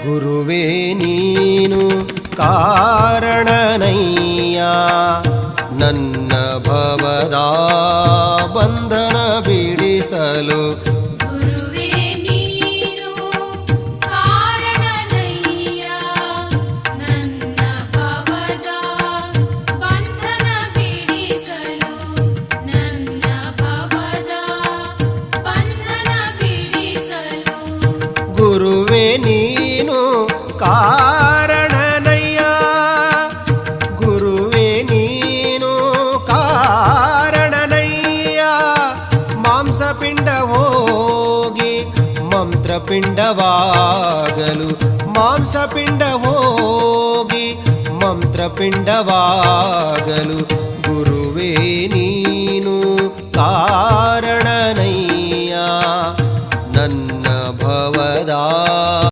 ಗುರುವೇ ನೀನು ಕಾರಣನಯ್ಯ ನನ್ನ ಭವದ ಬಂಧನ ಬಿಡಿಸಲು. ಗುರುವೇ ನೀನು ಕಾರಣನಯ್ಯ ನನ್ನ ಭವದ ಬಂಧನ ಬಿಡಿಸಲು. ನನ್ನ ಭವದ ಬಂಧನ ಬಿಡಿಸಲು. ಗುರುವೇ ನೀನು ಕಾರಣನಯ್ಯ ಗುರುವೇ ನೀನು ಕಾರಣನಯ್ಯ ಮಾಂಸಪಿಂಡ ಹೋಗಿ ಮಂತ್ರಪಿಂಡವಾಗಲು. ಮಾಂಸಪಿಂಡ ಹೋಗಿ ಮಂತ್ರಪಿಂಡವಾಗಲು. ಗುರುವೇ ನೀನು ಕಾರಣನಯ್ಯ ನನ್ನ